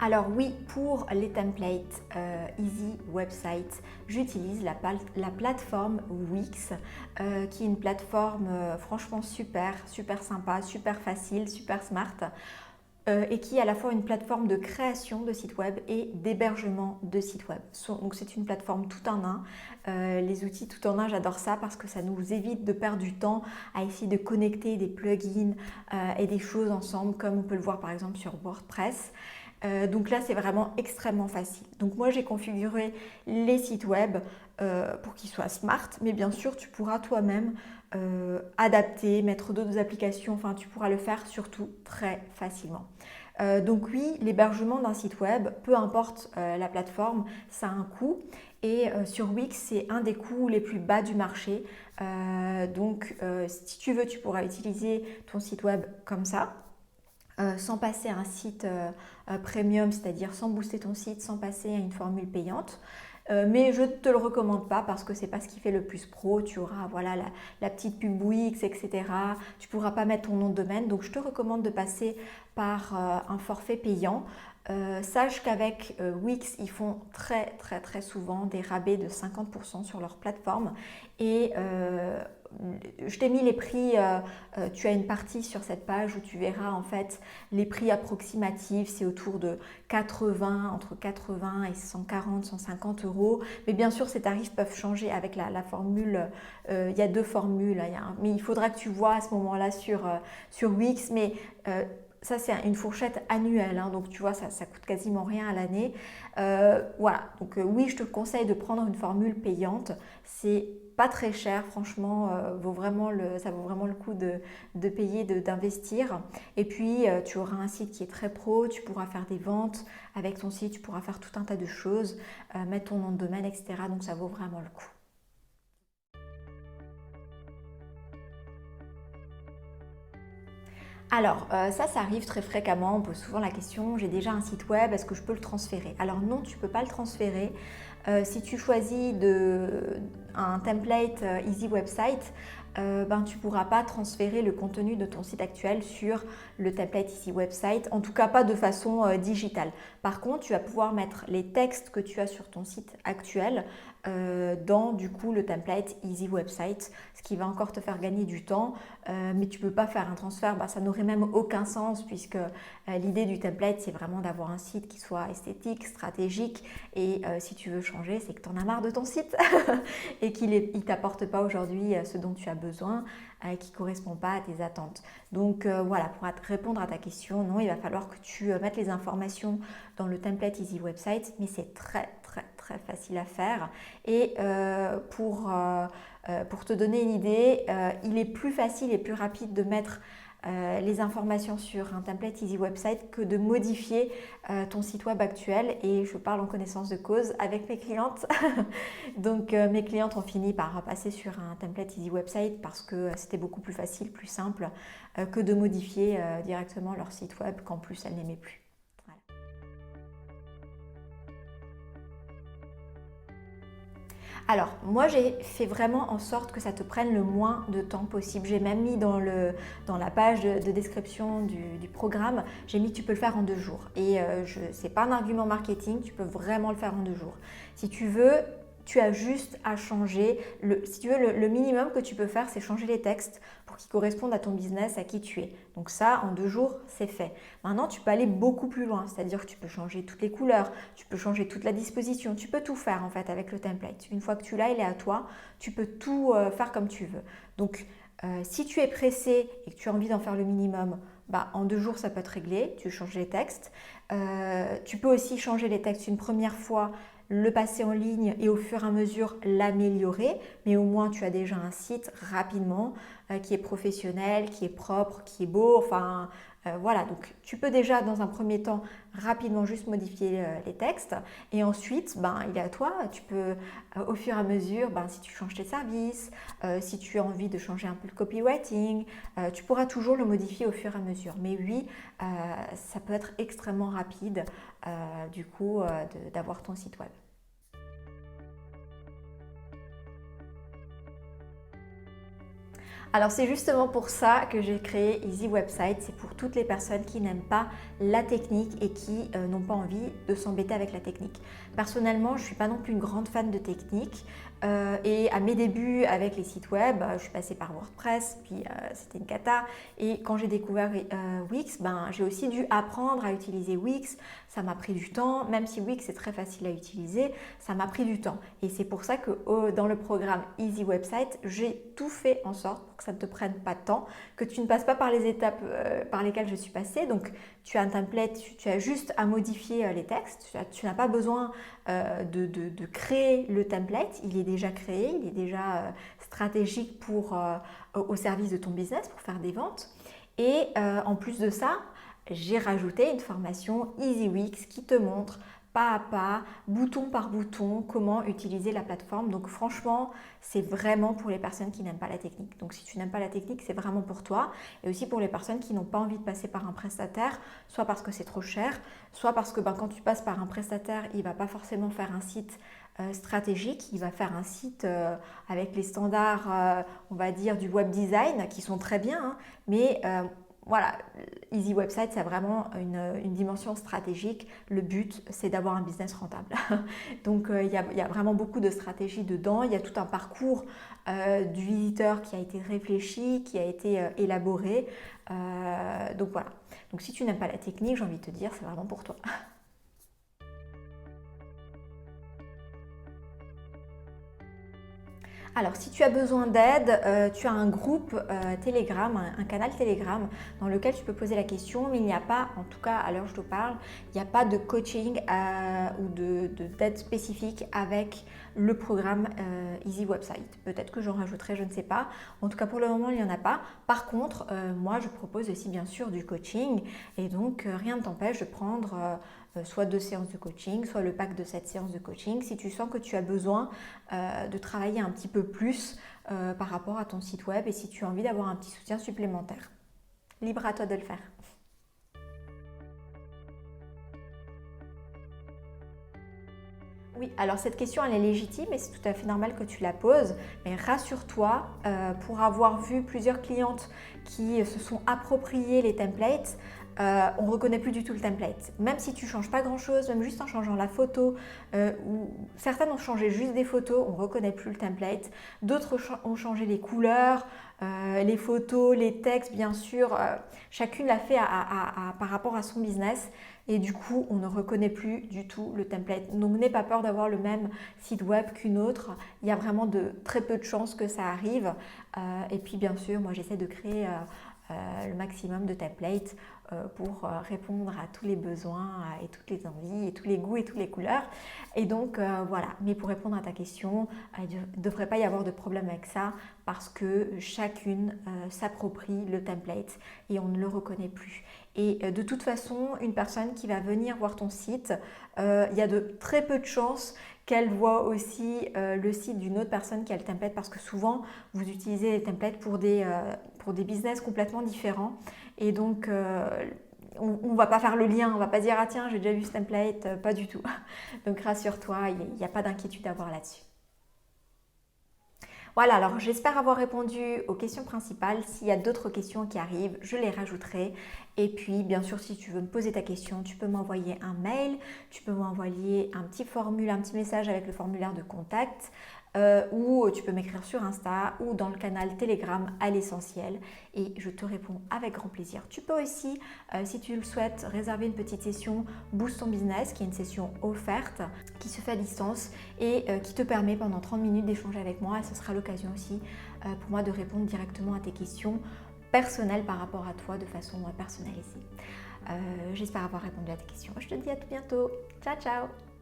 Alors oui, pour les templates Easy Website, j'utilise la plateforme Wix, qui est une plateforme franchement super sympa, super facile, super smart, et qui est à la fois une plateforme de création de sites web et d'hébergement de sites web. Donc c'est une plateforme tout en un. Les outils tout en un, j'adore ça parce que ça nous évite de perdre du temps à essayer de connecter des plugins et des choses ensemble, comme on peut le voir par exemple sur WordPress. Donc là, c'est vraiment extrêmement facile. Donc moi, j'ai configuré les sites web pour qu'ils soient smart, mais bien sûr, tu pourras toi-même adapter, mettre d'autres applications, enfin, tu pourras le faire surtout très facilement. Donc oui, l'hébergement d'un site web, peu importe la plateforme, ça a un coût. Et sur Wix, c'est un des coûts les plus bas du marché. Donc si tu veux, tu pourras utiliser ton site web comme ça. Sans passer à un site premium, c'est-à-dire sans booster ton site, sans passer à une formule payante. Mais je ne te le recommande pas parce que c'est pas ce qui fait le plus pro. Tu auras voilà, la petite pub Wix, etc. Tu ne pourras pas mettre ton nom de domaine. Donc je te recommande de passer par un forfait payant. Sache qu'avec Wix, ils font très souvent des rabais de 50% sur leur plateforme. Et je t'ai mis les prix, tu as une partie sur cette page où tu verras en fait les prix approximatifs, c'est autour de 80, entre 80 et 140, 150 euros. Mais bien sûr, ces tarifs peuvent changer avec la formule. Il y a deux formules, mais il faudra que tu vois à ce moment-là sur Wix. Mais ça, c'est une fourchette annuelle, hein, donc tu vois, ça coûte quasiment rien à l'année. Voilà, donc oui, je te conseille de prendre une formule payante. C'est pas très cher, franchement, ça vaut vraiment le coup de payer, d'investir. Et puis, tu auras un site qui est très pro, tu pourras faire des ventes avec ton site, tu pourras faire tout un tas de choses, mettre ton nom de domaine, etc. Donc, ça vaut vraiment le coup. Alors, ça arrive très fréquemment. On pose souvent la question, j'ai déjà un site web, est-ce que je peux le transférer? Alors non, tu ne peux pas le transférer. Si tu choisis un template Easy Website, tu ne pourras pas transférer le contenu de ton site actuel sur le template Easy Website, en tout cas pas de façon digitale. Par contre, tu vas pouvoir mettre les textes que tu as sur ton site actuel dans du coup le template Easy Website, ce qui va encore te faire gagner du temps, mais tu ne peux pas faire un transfert, ça n'aurait même aucun sens puisque l'idée du template c'est vraiment d'avoir un site qui soit esthétique, stratégique, et si tu veux changer, c'est que tu en as marre de ton site et qu'il ne t'apporte pas aujourd'hui ce dont tu as besoin, qui ne correspond pas à tes attentes. Donc voilà, pour répondre à ta question, non, il va falloir que tu mettes les informations dans le template Easy Website, mais c'est très facile à faire. Et pour te donner une idée, il est plus facile et plus rapide de mettre les informations sur un template Easy Website que de modifier ton site web actuel, et je parle en connaissance de cause avec mes clientes. Donc mes clientes ont fini par passer sur un template Easy Website parce que c'était beaucoup plus facile, plus simple que de modifier directement leur site web qu'en plus elles n'aimaient plus. Voilà. Alors, moi, j'ai fait vraiment en sorte que ça te prenne le moins de temps possible. J'ai même mis dans la page de description du programme, j'ai mis que tu peux le faire en 2 jours. Et ce n'est pas un argument marketing, tu peux vraiment le faire en 2 jours. Si tu veux, tu as juste à changer. Si tu veux, le minimum que tu peux faire, c'est changer les textes pour qu'ils correspondent à ton business, à qui tu es. Donc ça, en 2 jours, c'est fait. Maintenant, tu peux aller beaucoup plus loin, c'est-à-dire que tu peux changer toutes les couleurs, tu peux changer toute la disposition, tu peux tout faire en fait avec le template. Une fois que tu l'as, il est à toi, tu peux tout faire comme tu veux. Donc, si tu es pressé et que tu as envie d'en faire le minimum, en 2 jours, ça peut être réglé, tu changes les textes. Tu peux aussi changer les textes une première fois, le passer en ligne et au fur et à mesure l'améliorer, mais au moins tu as déjà un site rapidement qui est professionnel, qui est propre, qui est beau, enfin voilà, donc tu peux déjà dans un premier temps rapidement juste modifier les textes, et ensuite il est à toi, tu peux au fur et à mesure, si tu changes tes services, si tu as envie de changer un peu le copywriting, tu pourras toujours le modifier au fur et à mesure, mais oui, ça peut être extrêmement rapide du coup d'avoir ton site web. Alors c'est justement pour ça que j'ai créé Easy Website, c'est pour toutes les personnes qui n'aiment pas la technique et qui n'ont pas envie de s'embêter avec la technique. Personnellement, je ne suis pas non plus une grande fan de technique et à mes débuts avec les sites web, je suis passée par WordPress, puis c'était une cata, et quand j'ai découvert Wix, j'ai aussi dû apprendre à utiliser Wix. Ça m'a pris du temps, même si Wix est très facile à utiliser, ça m'a pris du temps. Et c'est pour ça que dans le programme Easy Website, j'ai tout fait en sorte pour que ça ne te prenne pas de temps, que tu ne passes pas par les étapes par lesquelles je suis passée. Donc tu as un template, tu as juste à modifier les textes, tu n'as pas besoin de créer le template, il est déjà créé, il est déjà stratégique au service de ton business pour faire des ventes. Et en plus de ça, j'ai rajouté une formation EasyWix qui te montre pas à pas, bouton par bouton, comment utiliser la plateforme. Donc franchement, c'est vraiment pour les personnes qui n'aiment pas la technique. Donc si tu n'aimes pas la technique, c'est vraiment pour toi. Et aussi pour les personnes qui n'ont pas envie de passer par un prestataire, soit parce que c'est trop cher, soit parce que quand tu passes par un prestataire, il ne va pas forcément faire un site stratégique, il va faire un site avec les standards, on va dire, du web design, qui sont très bien, hein, mais voilà, Easy Website, c'est vraiment une dimension stratégique. Le but, c'est d'avoir un business rentable. Donc, il y a vraiment beaucoup de stratégies dedans. Il y a tout un parcours du visiteur qui a été réfléchi, qui a été élaboré. Donc, voilà. Donc, si tu n'aimes pas la technique, j'ai envie de te dire, c'est vraiment pour toi. Alors, si tu as besoin d'aide, tu as un groupe Telegram, un canal Telegram dans lequel tu peux poser la question, mais il n'y a pas, en tout cas à l'heure où je te parle, il n'y a pas de coaching ou d'aide spécifique avec le programme Easy Website. Peut-être que j'en rajouterai, je ne sais pas. En tout cas, pour le moment, il n'y en a pas. Par contre, moi, je propose aussi bien sûr du coaching et donc rien ne t'empêche de prendre soit 2 séances de coaching, soit le pack de 7 séances de coaching, si tu sens que tu as besoin de travailler un petit peu plus par rapport à ton site web et si tu as envie d'avoir un petit soutien supplémentaire. Libre à toi de le faire. Oui, alors cette question elle est légitime et c'est tout à fait normal que tu la poses, mais rassure-toi, pour avoir vu plusieurs clientes qui se sont appropriées les templates, on ne reconnaît plus du tout le template. Même si tu ne changes pas grand-chose, même juste en changeant la photo, ou certaines ont changé juste des photos, on ne reconnaît plus le template. D'autres ont changé les couleurs, les photos, les textes, bien sûr. Chacune l'a fait par rapport à son business. Et du coup, on ne reconnaît plus du tout le template. Donc, n'aie pas peur d'avoir le même site web qu'une autre. Il y a vraiment très peu de chances que ça arrive. Et puis, bien sûr, moi, j'essaie de créer le maximum de templates pour répondre à tous les besoins et toutes les envies et tous les goûts et toutes les couleurs. Et donc, voilà. Mais pour répondre à ta question, il ne devrait pas y avoir de problème avec ça parce que chacune s'approprie le template et on ne le reconnaît plus. Et de toute façon, une personne qui va venir voir ton site, il y a de très peu de chances qu'elle voit aussi le site d'une autre personne qui a le template parce que souvent, vous utilisez les templates pour des business complètement différents. Et donc, on ne va pas faire le lien, on ne va pas dire « Ah tiens, j'ai déjà vu ce template », pas du tout. Donc rassure-toi, il n'y a pas d'inquiétude à avoir là-dessus. Voilà, alors j'espère avoir répondu aux questions principales. S'il y a d'autres questions qui arrivent, je les rajouterai. Et puis, bien sûr, si tu veux me poser ta question, tu peux m'envoyer un mail, tu peux m'envoyer un petit message avec le formulaire de contact. Ou tu peux m'écrire sur Insta ou dans le canal Telegram à l'essentiel et je te réponds avec grand plaisir. Tu peux aussi, si tu le souhaites, réserver une petite session Boost ton business qui est une session offerte qui se fait à distance et qui te permet pendant 30 minutes d'échanger avec moi et ce sera l'occasion aussi pour moi de répondre directement à tes questions personnelles par rapport à toi de façon personnalisée. J'espère avoir répondu à tes questions. Je te dis à tout bientôt. Ciao, ciao!